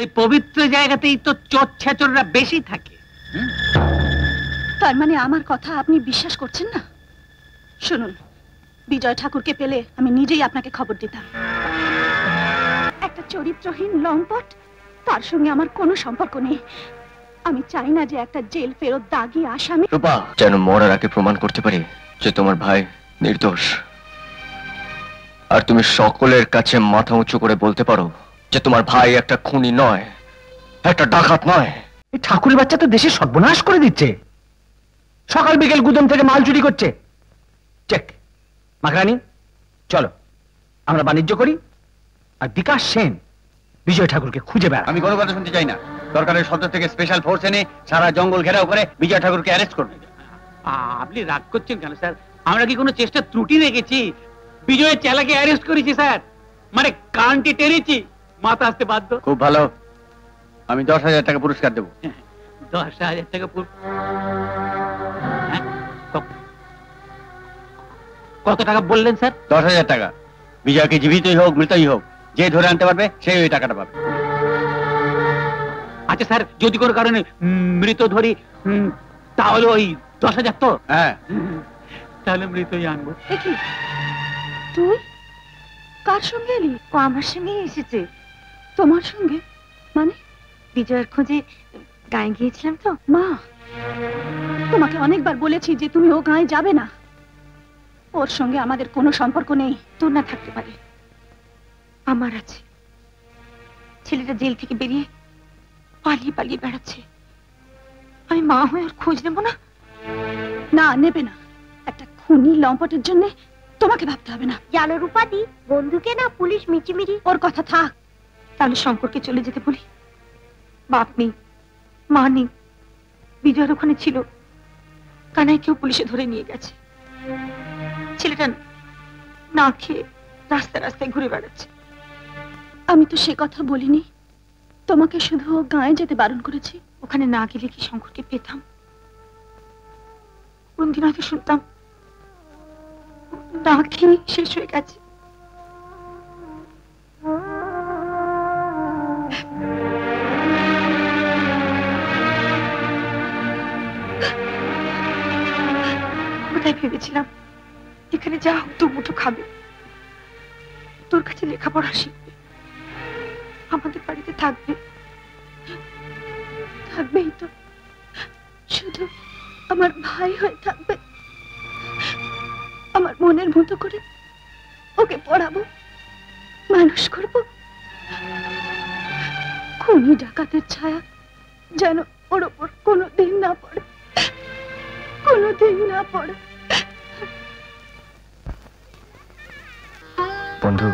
এই পবিত্র জায়গাতেই তো চোর ছেচররা বেশি থাকে। তার মানে আমার কথা আপনি বিশ্বাস করছেন না? শুনুন, বিজয় ঠাকুরকে পেলে আমি নিজেই আপনাকে খবর দিতাম। একটা চরিত্রহীন লম্পট, তার সঙ্গে আমার কোনো সম্পর্ক নেই। আমি চাই না যে একটা জেল ফেরত দাগি আসামি রূপা যেন মরার আগে প্রমাণ করতে পারি যে তোমার ভাই নির্দোষ, আর তুমি সকলের কাছে মাথা উঁচু করে বলতে পারো যে তোমার ভাই একটা খুনি নয়, একটা ডাকাত নয়। এই ঠাকুরের বাচ্চা তো দেশের সর্বনাশ করে দিচ্ছে, সকাল বিকেল গুদম থেকে মাল চুরি করছে। চেক মাকরানি, চলো আমরা বাণিজ্য করি, আর বিকাশ সেন বিজয় ঠাকুরকে খুঁজে বেড়া। আমি কোনো কথা শুনতে চাই না। সরকারের সদর থেকে স্পেশাল ফোর্স এনে সারা জঙ্গল ঘেরাও করে বিজয় ঠাকুরকে অ্যারেস্ট করবে। আপনি রাগ করছেন কেন স্যার? আমরা কি কোনো চেষ্টা ত্রুটি রেখেছি? বিজয়ের চেলাকে অ্যারেস্ট করেছি স্যার, মানে কানটি টেনেছি, মাথা আসতে বাধ্য। খুব ভালো, আমি 10,000 টাকা পুরস্কার দেবো। 10,000 টাকা? কত টাকা বললেন স্যার? 10,000 টাকা। বিজয়কে জীবিতই হোক মৃতই হোক, যে ধরে আনতে পারবে সেই ওই টাকাটা পাবে। আচ্ছা স্যার, যদি কোনো কারণে মৃত ধরি তাহলে ওই 10,000 তো? হ্যাঁ, তাহলে মৃতই আনবো। দেখি তুই কার সঙ্গে এলি? ও আমার সঙ্গে এসেছে। তোমার সঙ্গে মানে? বিজয়ের খোঁজে গায়ে গিয়েছিলাম তো। মা, তোমাকে অনেকবার বলেছি যে তুমি ও গায়ে যাবে না। ওর সঙ্গে আমাদের কোনো সম্পর্ক নেই। তোর না থাকতে পারে, আমার আছে। ছেলেটা জেল থেকে বেরিয়ে পালিয়ে পালিয়ে বেড়াচ্ছে। আমি মা হয়ে ওর খোঁজ নেব না? না, নেবে না। একটা খুনি লম্পটের জন্য তোমাকে ভাবতে হবে না। জানো রূপাদি, বন্ধুকে না পুলিশ মিচিমিচি। ওর কথা থাক, তাহলে শঙ্করকে চলে যেতে বলি। বাপ নেই, মা নেই, বিজয়ের ওখানে ছিল, কানাইকেও পুলিশে ধরে নিয়ে গেছে। ছেলেটা না খেয়ে রাস্তায় রাস্তায় ঘুরে বেড়াচ্ছে। আমি তো সে কথা বলিনি, তোমাকে শুধু গায়ে যেতে বারণ করেছি। ওখানে না গেলে কি শঙ্করকে পেতাম? কোনদিন হয়তো শুনতাম না খেয়ে শেষ হয়ে গেছে। কোথায় ভেবেছিলাম এখানে যা হোক দু মুঠো খাবে, তোর কাছে লেখাপড়া শিখবে, আমাদের বাড়িতে থাকবে। থাকবেই তো, শুধু আমার ভাই হয়ে থাকবে। আমার মনের মতো করে ওকে পড়াবো, মানুষ করব। খুনি ডাকাতের ছায়া যেন ওর ওপর কোনোদিন না পড়ে, কোনোদিন না পড়ে। বন্ধু,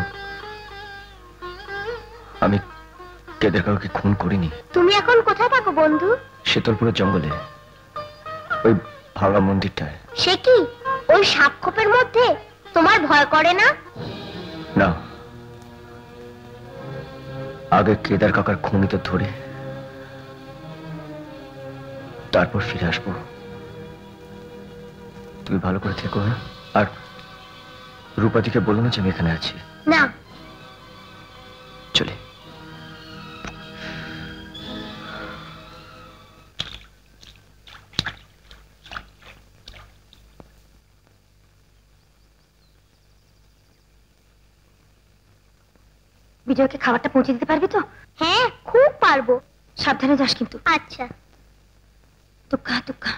আমি কেদের কাউকে খুন করিনি। তুমি এখন কোথায় থাকো বন্ধু? শীতলপুরের জঙ্গলে, ওই ভাঙা মন্দিরটায়। সে কি ওই সাপখোপের মধ্যে? তোমার ভয় করে না? না, আগে কেদার কাকার খুনিতে ধরে তারপর ফিরে আসবো। তুমি ভালো করে থেকো, হ্যাঁ? আর রূপাদিকে বলো না যে আমি এখানে আছি। না। চলে। বিজয়কে খাবারটা পৌঁছে দিতে পারবি তো? হ্যাঁ, খুব পারবো। সাবধানে যাস কিন্তু। আচ্ছা। তুক্কা তুক্কা।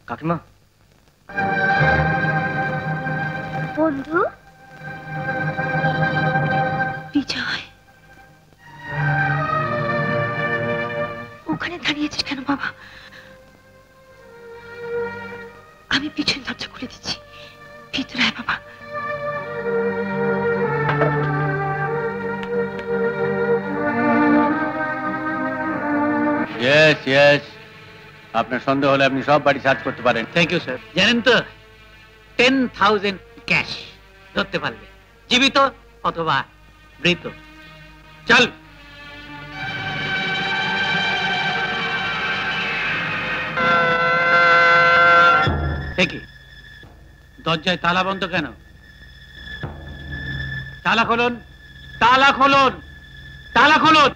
কাকিমা। বন্ধু বিজয়, ওখানে দাঁড়িয়েছিস কেন বাবা? আমি পিছন দরজা খুলে দিচ্ছি, ভিতরে আয় বাবা। ইয়েস ইয়েস, আপনার সন্দেহ হলে আপনি সব বাড়ি সার্চ করতে পারেন। Thank you sir. জানেন তো 10,000 ক্যাশ ধরতে পারবে, জীবিত অথবা মৃত। চল। দেখি দরজায় তালা বন্ধ কেন? তালা খুলুন, তালা খুলুন, তালা খুলুন।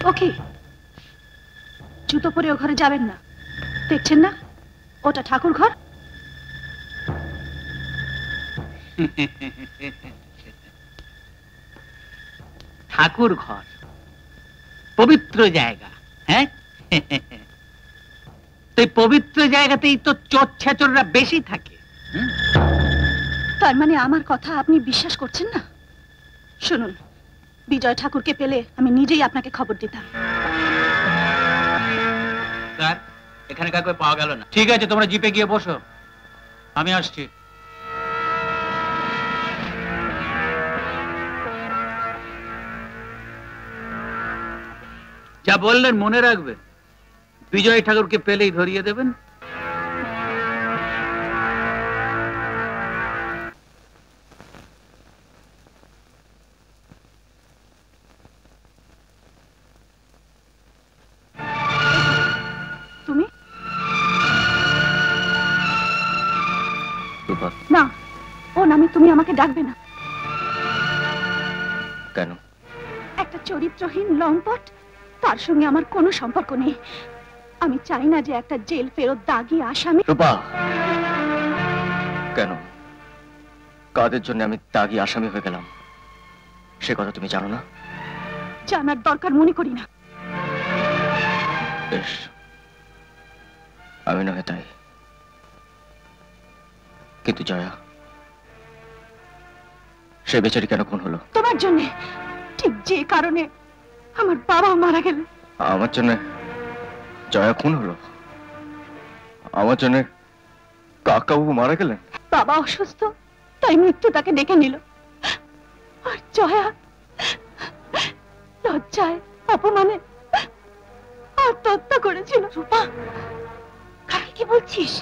ওকে, জুতো পরে ও ঘরে যাবেন না। দেখছেন না ওটা ঠাকুর ঘর। ঠাকুর ঘর পবিত্র জায়গা, হ্যাঁ? তো এই পবিত্র জায়গাতেই তো চোর ছেচররা বেশি থাকে। তার মানে আমার কথা আপনি বিশ্বাস করছেন না? শুনুন, বিজয় ঠাকুরকে পেলে আমি নিজেই আপনাকে খবর দিতাম। স্যার, এখানে কাউকে পাওয়া গেল না। ঠিক আছে, তোমরা জিপে গিয়ে বসো, আমি আসছি। যা বললেন মনে রাখবে, বিজয় ঠাকুরকে পেলেই ধরিয়ে দেবেন। তুমি রূপা, না, ও নামে তুমি আমাকে ডাকবে না। কেন? একটা চরিত্রহীন লম্পট, তার সঙ্গে আমার কোনো সম্পর্ক নেই। আমি চাই না যে একটা জেল ফেরত দাগি আসামি। রূপা, কেন? কাদের জন্য আমি দাগি আসামি হয়ে গেলাম সে কথা তুমি জানো না? জানার দরকার মনে করি না। বেশ, আমি নয় তাই, কিন্তু জয়া, সে বেচারি কেন খুন হলো? তোমার জন্য, ঠিক যে কারণে আমার বাবা মারা গেল। আমার জন্য জয়া খুন হলো? আমার জন্য কাকাবাবু মারা গেলেন? বাবা অসুস্থ, তাই মৃত্যু তাকে ডেকে নিল। আর জয়া লজ্জায় অপমানে আত্মহত্যা করেছিল। রূপা, কাকে কি বলছিস?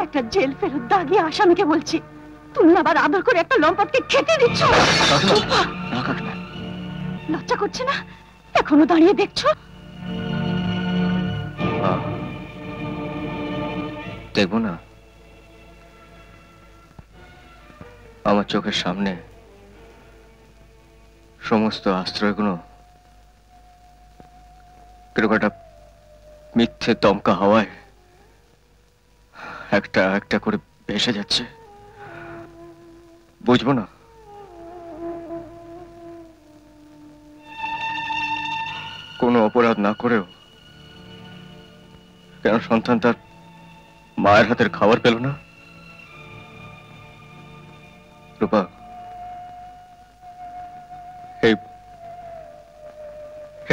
একটা জেল ফেরত দাগি আসামিকে বলছি। তুমি আবার আদর করে একটা লম্পটকে খেতে দিচ্ছ। রূপা, না কাকিমা, লজ্জা করছে না? এখনো দাঁড়িয়ে দেখছো? দেখবো না? আমার চোখের সামনে সমস্ত আশ্রয়গুলো কিরকম একটা মিথ্যে দমকা হাওয়ায় একটা একটা করে ভেসে যাচ্ছে, বুঝবো না? কোনো অপরাধ না করেও কেন সন্তান তার মায়ের হাতের খাবার পেল না? রূপা,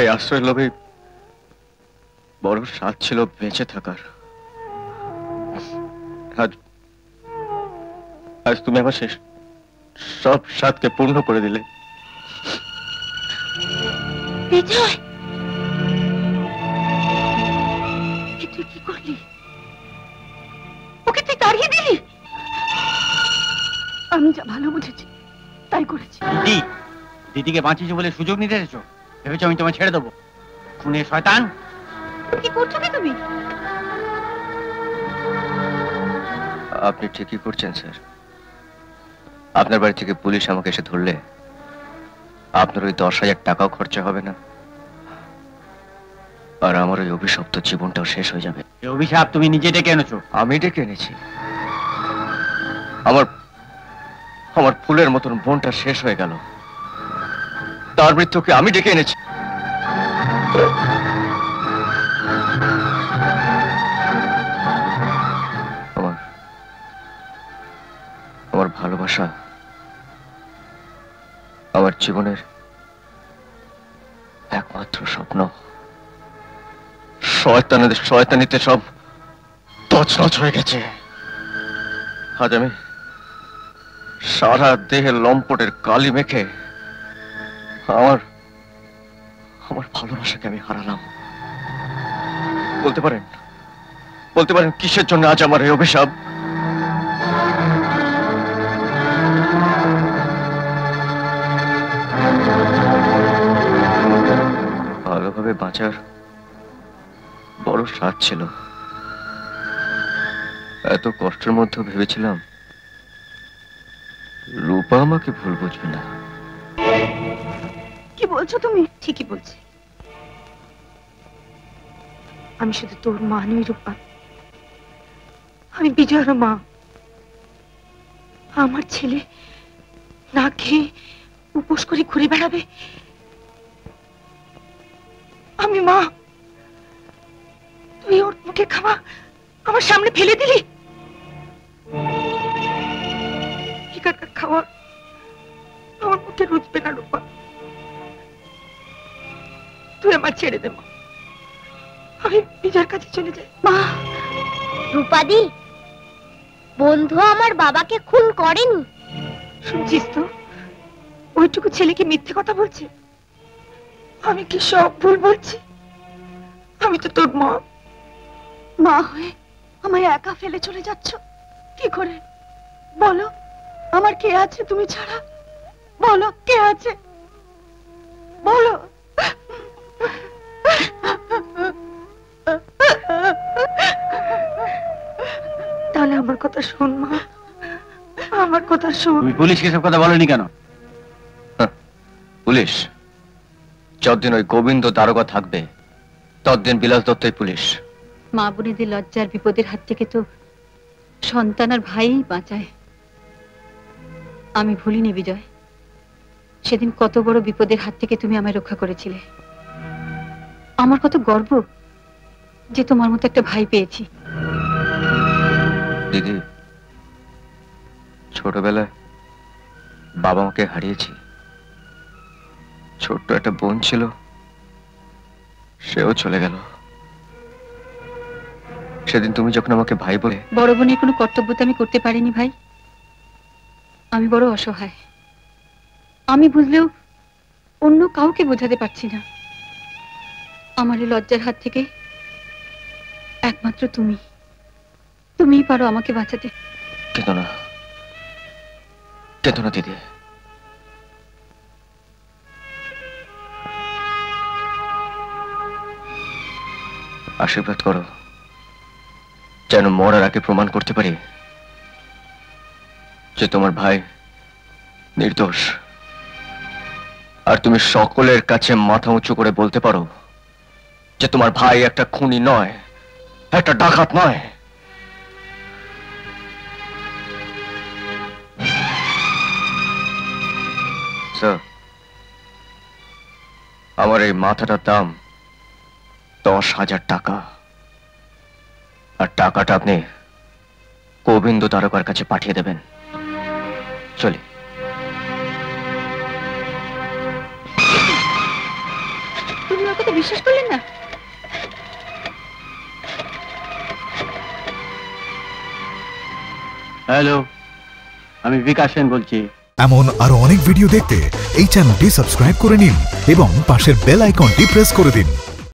এই আশ্রয় লোভে বড় স্বাদ ছিল বেঁচে থাকার। আজ আজ তুমি আমার শেষ সব স্বাদকে পূর্ণ করে দিলে। বিজয়, তুই কি করলি? ওকে তুই তাড়িয়ে দিলি? আমি যা ভালো বুঝেছি তাই করেছি। দিদি, দিদিকে বাঁচিয়েছো বলে সুযোগ নিতে এসেছো? ভেবেছো আমি তোমায় ছেড়ে দেবো? খুনে শয়তান! কি করছো কি তুমি? আপনি ঠিকই করছেন স্যার। আপনার বাড়ি থেকে পুলিশ আমাকে এসে ধরলে আপনার ওই 10,000 টাকাও খরচা হবে না, আর আমার ওই অভিশপ্ত জীবনটাও শেষ হয়ে যাবে। এই অভিশাপ তুমি নিজে ডেকে এনেছো। আমি ডেকে এনেছি? আমার আমার ফুলের মতন বোনটা শেষ হয়ে গেল, তার মৃত্যুকে আমি ডেকে এনেছি। আমার আমার ভালোবাসা, আমার জীবনের একমাত্র স্বপ্ন, শয়তানিতে সব তছনছ হয়ে গেছে। আজ আমি সারা দেহে লম্পটের কালি মেখে আমার আমার ভালোবাসাকে আমি হারালাম। বলতে পারেন বলতে পারেন কিসের জন্য আজ আমার এই অভিশাপ? ভালোভাবে বাঁচার বড় স্বাদ ছিল। এত কষ্টের মধ্যে ভেবেছিলাম রূপা আমাকে ভুল বুঝবে না। কি বলছো তুমি? ঠিকই বলছি। আমি শুধু তোর মা নই রূপা, আমি বিজয়ের মা। আমার ছেলে না খেয়ে উপোস করে ঘুরে বেড়াবে, আমি মা। তুই ওর মুখে খাওয়া আমার সামনে ফেলে দিলি। এখানকার খাওয়া আমার মুখে রুচবে না রূপা, তুই আমার ছেড়ে দে মা, আমি বিজয়ের কাছে চলে যাই। মা, রূপাদি, বন্ধু আমার বাবাকে খুন করেনি। শুনছিস তো, ওইটুকু ছেলেকে মিথ্যে কথা বলছে। আমি কি সব ভুল বলছি? আমি তো তোর মা। মা হয়ে আমায় একা ফেলে চলে যাচ্ছ কি করে? বলো, আমার কে আছে তুমি ছাড়া? বলো, কে আছে বলো। তাহলে আমার কথা শোন মা, আমার কথা শোন। তুমি পুলিশকে সব কথা বলনি কেন? পুলিশ যতদিন ওই গোবিন্দ দারোগা থাকবে ততদিন বিলাস দত্তই পুলিশ। মা বোনেদের লজ্জার বিপদের হাত থেকে তো সন্তান আর ভাই বাঁচায়। আমি ভুলিনি বিজয়, সেদিন কত বড় বিপদের হাত থেকে তুমি আমায় রক্ষা করেছিলে। আমার কত গর্ব যে তোমার মতো একটা ভাই পেয়েছি। দিদি, ছোটবেলায় বাবা মাকে হারিয়েছি। ছোট্ট একটা বোন ছিল, সেও চলে গেল। সেদিন তুমি যখন আমাকে ভাই বলে, বড় বোনের কোনো কর্তব্য তো আমি করতে পারিনি ভাই। আমি বড় অসহায়। আমি বুঝলেও অন্য কাউকে বোঝাতে পারছি না। আমার এই লজ্জার হাত থেকে একমাত্র তুমিই পারো আমাকে বাঁচাতে। কেঁদো না, কেঁদো না দিদি। আশীর্বাদ করো যেন মরার আগে প্রমাণ করতে পারি যে তোমার ভাই নির্দোষ, আর তুমি সকলের কাছে মাথা উঁচু করে বলতে পারো যে তোমার ভাই একটা খুনি নয়, একটা ডাকাত নয়। স্যার, আমার এই মাথাটার দাম 10,000 টাকা, আর টাকাটা আপনি গোবিন্দ দারোগার কাছে পাঠিয়ে দেবেন। চলি। তুমি ওর কথা বিশ্বাস করলেন না? হ্যালো, আমি বিকাশ সেন বলছি। এমন আরো অনেক ভিডিও দেখতে এই চ্যানেলটি সাবস্ক্রাইব করে নিন এবং পাশের বেল আইকনটি প্রেস করে দিন।